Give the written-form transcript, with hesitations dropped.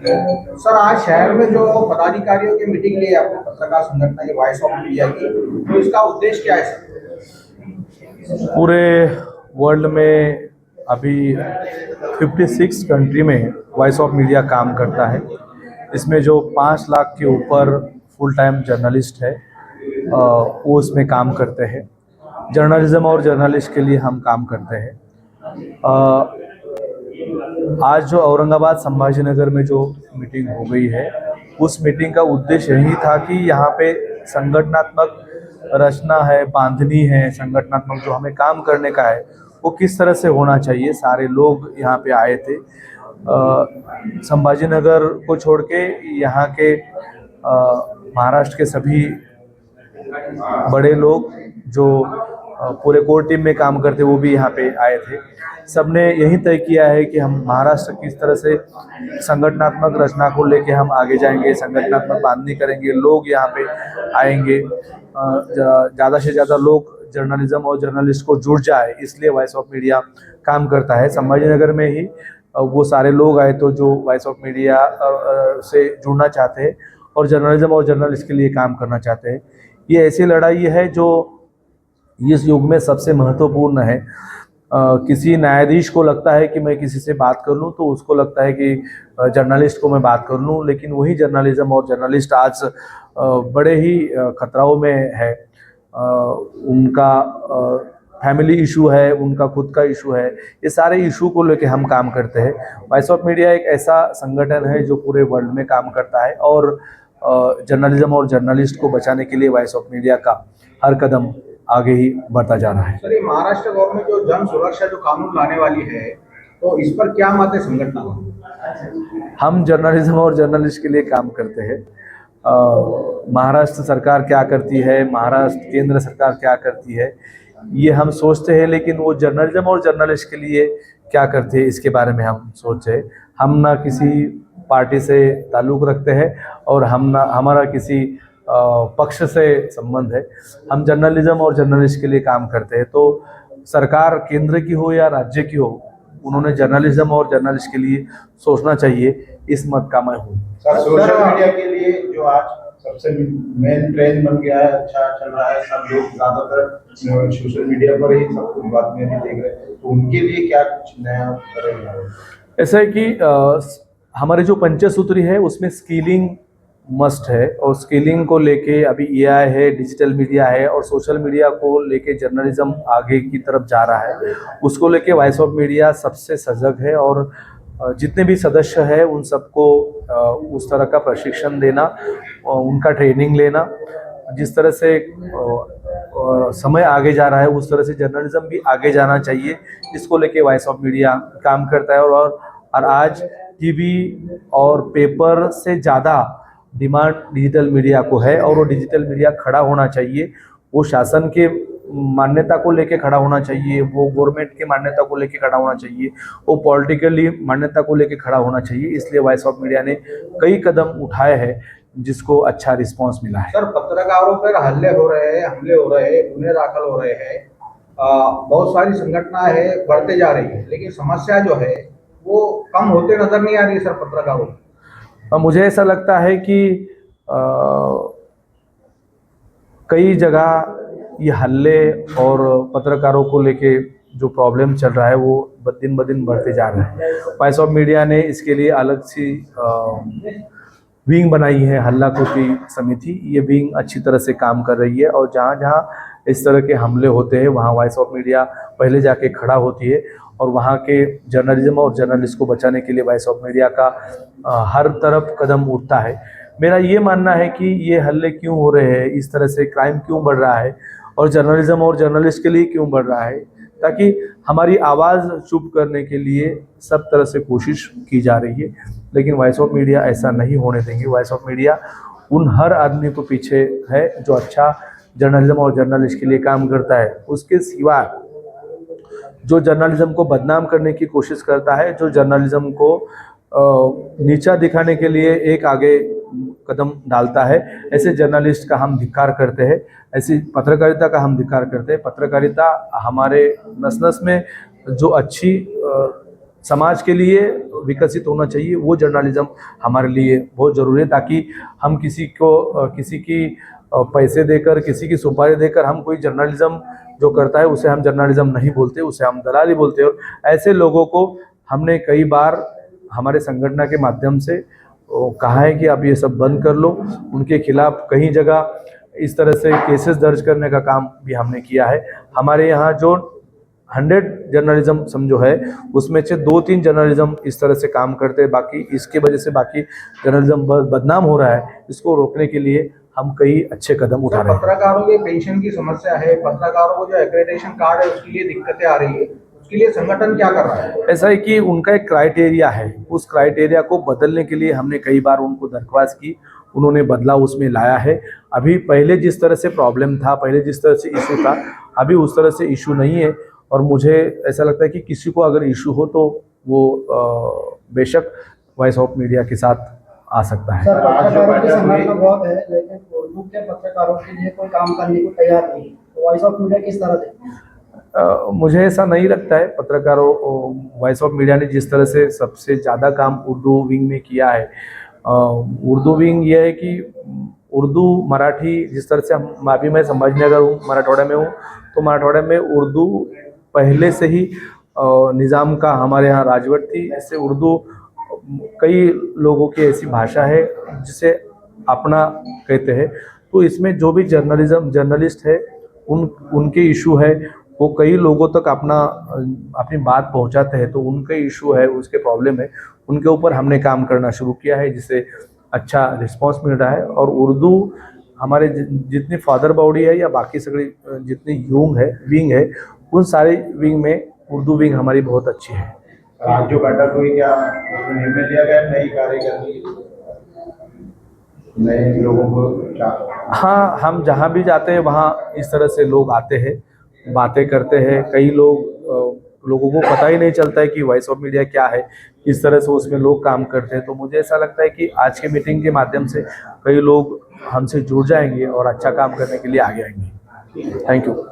Sir, आज शहर में जो पदाधिकारियों की मीटिंग ली है अपने पत्रकार संगठन की वॉइस ऑफ इंडिया की, तो इसका उद्देश्य क्या है सर? पूरे वर्ल्ड में अभी 56 कंट्री में वॉइस ऑफ मीडिया काम करता है। इसमें जो 5 लाख के ऊपर फुल टाइम जर्नलिस्ट है वो इसमें काम करते हैं। जर्नलिज्म और जर्नलिस्ट के लिए हम काम करते हैं। आज जो औरंगाबाद संभाजी नगर में जो मीटिंग हो गई है, उस मीटिंग का उद्देश्य यही था कि यहाँ पे संगठनात्मक रचना है, बांधनी है, संगठनात्मक जो हमें काम करने का है वो किस तरह से होना चाहिए। सारे लोग यहाँ पे आए थे। संभाजी नगर को छोड़ के यहाँ के महाराष्ट्र के सभी बड़े लोग जो पूरे कोर टीम में काम करते वो भी यहाँ पे आए थे। सबने यही तय किया है कि हम महाराष्ट्र किस तरह से संगठनात्मक रचना को लेके हम आगे जाएंगे, संगठनात्मक बांधनी करेंगे, लोग यहाँ पे आएंगे, ज़्यादा से ज़्यादा लोग जर्नलिज्म और जर्नलिस्ट को जुड़ जाए, इसलिए वॉइस ऑफ मीडिया काम करता है। संभाजी नगर में ही वो सारे लोग आए तो जो वॉइस ऑफ मीडिया से जुड़ना चाहते हैं और जर्नलिज्म और जर्नलिस्ट के लिए काम करना चाहते हैं। ये ऐसी लड़ाई है जो इस युग में सबसे महत्वपूर्ण है। किसी न्यायाधीश को लगता है कि मैं किसी से बात कर लूं तो उसको लगता है कि जर्नलिस्ट को मैं बात कर लूं, लेकिन वही जर्नलिज्म और जर्नलिस्ट आज बड़े ही खतराओं में है। उनका फैमिली इशू है, उनका खुद का इशू है, ये सारे इशू को लेके हम काम करते हैं। वॉइस ऑफ मीडिया एक ऐसा संगठन है जो पूरे वर्ल्ड में काम करता है और जर्नलिज्म और जर्नलिस्ट को बचाने के लिए वॉइस ऑफ मीडिया का हर कदम आगे ही बढ़ता जा रहा है। सर, ये महाराष्ट्र गवर्नमेंट जो जन सुरक्षा जो कानून लाने वाली है, तो इस पर क्या मत है संगठन का? हम जर्नलिज्म और जर्नलिस्ट के लिए काम करते हैं। महाराष्ट्र सरकार क्या करती है, महाराष्ट्र केंद्र सरकार क्या करती है, ये हम सोचते हैं, लेकिन वो जर्नलिज्म और जर्नलिस्ट के लिए क्या करते हैं इसके बारे में हम सोचे। हम ना किसी पार्टी से ताल्लुक़ रखते हैं और हमारा किसी पक्ष से संबंध है। हम जर्नलिज्म और जर्नलिस्ट के लिए काम करते हैं। तो सरकार केंद्र की हो या राज्य की हो, उन्होंने जर्नलिज्म और जर्नलिस्ट के लिए सोचना चाहिए, इस मत का मैं हूँ। सर, सोशल मीडिया के लिए जो आज सबसे मेन ट्रेंड बन गया है, अच्छा चल रहा है, सब लोग ज्यादातर सोशल मीडिया पर ही सब कुछ बातें भी देख रहे हैं, तो उनके लिए क्या कुछ नया करेंगे? ऐसा है कि हमारे जो पंचसूत्री है उसमें स्किलिंग मस्ट है, और स्किलिंग को लेके अभी एआई है, डिजिटल मीडिया है और सोशल मीडिया को लेके जर्नलिज्म आगे की तरफ जा रहा है। उसको लेके वॉइस ऑफ मीडिया सबसे सजग है और जितने भी सदस्य हैं उन सबको उस तरह का प्रशिक्षण देना, उनका ट्रेनिंग लेना। जिस तरह से समय आगे जा रहा है उस तरह से जर्नलिज्म भी आगे जाना चाहिए, इसको लेके वॉइस ऑफ मीडिया काम करता है। और आज टीवी और पेपर से ज़्यादा डिमांड डिजिटल मीडिया को है और वो डिजिटल मीडिया खड़ा होना चाहिए। वो शासन के मान्यता को लेके खड़ा होना चाहिए, वो गवर्नमेंट के मान्यता को लेके खड़ा होना चाहिए, वो पॉलिटिकली मान्यता को लेके खड़ा होना चाहिए। इसलिए वॉइस ऑफ मीडिया ने कई कदम उठाए हैं जिसको अच्छा रिस्पांस मिला है। सर, पत्रकारों पर हमले हो रहे हैं, गुन्हे दाखिल हो रहे हैं, बहुत सारी संगठनाएं है बढ़ते जा रही है, लेकिन समस्या जो है वो कम होते नजर नहीं आ रही है सर पत्रकारों की। मुझे ऐसा लगता है कि कई जगह ये हल्ले और पत्रकारों को लेके जो प्रॉब्लम चल रहा है वो दिन ब दिन बढ़ते जा रहा है। वॉइस ऑफ मीडिया ने इसके लिए अलग सी विंग बनाई है, हल्ला कृति समिति। ये विंग अच्छी तरह से काम कर रही है और जहाँ जहाँ इस तरह के हमले होते हैं वहाँ वॉइस ऑफ मीडिया पहले जाके खड़ा होती है और वहाँ के जर्नलिज्म और जर्नलिस्ट को बचाने के लिए वॉइस ऑफ मीडिया का हर तरफ कदम उठता है। मेरा ये मानना है कि ये हल्ले क्यों हो रहे हैं, इस तरह से क्राइम क्यों बढ़ रहा है और जर्नलिज्म और जर्नलिस्ट के लिए क्यों बढ़ रहा है, ताकि हमारी आवाज़ चुप करने के लिए सब तरह से कोशिश की जा रही है। लेकिन वॉइस ऑफ मीडिया ऐसा नहीं होने देंगे। वॉइस ऑफ मीडिया उन हर आदमी को पीछे है जो अच्छा जर्नलिज्म और जर्नलिस्ट के लिए काम करता है। उसके सिवा जो जर्नलिज्म को बदनाम करने की कोशिश करता है, जो जर्नलिज्म को नीचा दिखाने के लिए एक आगे कदम डालता है, ऐसे जर्नलिस्ट का हम धिक्कार करते हैं, ऐसी पत्रकारिता का हम धिक्कार करते हैं। पत्रकारिता हमारे नस नस में जो अच्छी समाज के लिए विकसित होना चाहिए, वो जर्नलिज्म हमारे लिए बहुत ज़रूरी है, ताकि हम किसी की पैसे देकर, किसी की सुपारी देकर हम कोई जर्नलिज्म जो करता है उसे हम जर्नलिज्म नहीं बोलते, उसे हम दलाली बोलते हैं। और ऐसे लोगों को हमने कई बार हमारे संगठन के माध्यम से कहा है कि आप ये सब बंद कर लो। उनके खिलाफ कई जगह इस तरह से केसेस दर्ज करने का काम भी हमने किया है। हमारे यहाँ जो 100 जर्नलिज्म समझो है, उसमें से 2-3 जर्नलिज्म इस तरह से काम करते हैं, बाकी इसके वजह से बाकी जर्नलिज्म बदनाम हो रहा है। इसको रोकने के लिए हम कई अच्छे कदम उठा रहे हैं। पत्रकारों के पेंशन की समस्या है, पत्रकारों को जो एक्रेडिटेशन कार्ड है उसके लिए दिक्कतें आ रही है, उसके लिए संगठन क्या कर रहा है? ऐसा है कि उनका एक क्राइटेरिया है, उस क्राइटेरिया को बदलने के लिए हमने कई बार उनको दरख्वास्त की, उन्होंने बदलाव उसमें लाया है। अभी पहले जिस तरह से प्रॉब्लम था, पहले जिस तरह से इशू था, अभी उस तरह से इशू नहीं है। और मुझे ऐसा लगता है कि किसी को अगर इशू हो तो वो बेशक वॉइस ऑफ मीडिया के साथ आ सकता है। सर, पत्रकारों की संख्या बहुत है, लेकिन उर्दू के पत्रकारों के लिए कोई काम करने को तैयार नहीं है, तो वॉइस ऑफ मीडिया किस तरह देखते हैं? मुझे ऐसा नहीं लगता है। पत्रकारों वॉइस ऑफ मीडिया ने जिस तरह से सबसे ज़्यादा काम उर्दू विंग में किया है, उर्दू विंग ये है कि उर्दू मराठी जिस तरह से हम, अभी मैं संभाजीनगर हूँ, मराठवाड़ा में हूँ, तो मराठवाड़ा में उर्दू पहले से ही निज़ाम का हमारे यहाँ राजवट थी। इससे उर्दू कई लोगों की ऐसी भाषा है जिसे अपना कहते हैं। तो इसमें जो भी जर्नलिस्ट है, उनके इशू है, वो कई लोगों तक अपनी बात पहुंचाते हैं। तो उनके इशू है, उसके प्रॉब्लम है, उनके ऊपर हमने काम करना शुरू किया है, जिससे अच्छा रिस्पांस मिल रहा है। और उर्दू हमारे जितनी फादर बॉडी है या बाकी सगड़ी जितनी विंग है, उन सारे विंग में उर्दू विंग हमारी बहुत अच्छी है। आज जो बैठक हुई, क्या उसमें निर्णय लिया गया नई कार्यकारिणी, नए लोगों को? हाँ, हम जहाँ भी जाते हैं वहाँ इस तरह से लोग आते हैं, बातें करते हैं। कई लोगों को पता ही नहीं चलता है कि वॉइस ऑफ मीडिया क्या है, किस तरह से उसमें लोग काम करते हैं। तो मुझे ऐसा लगता है कि आज के मीटिंग के माध्यम से कई लोग हमसे जुड़ जाएंगे और अच्छा काम करने के लिए आगे आएंगे। Thank you.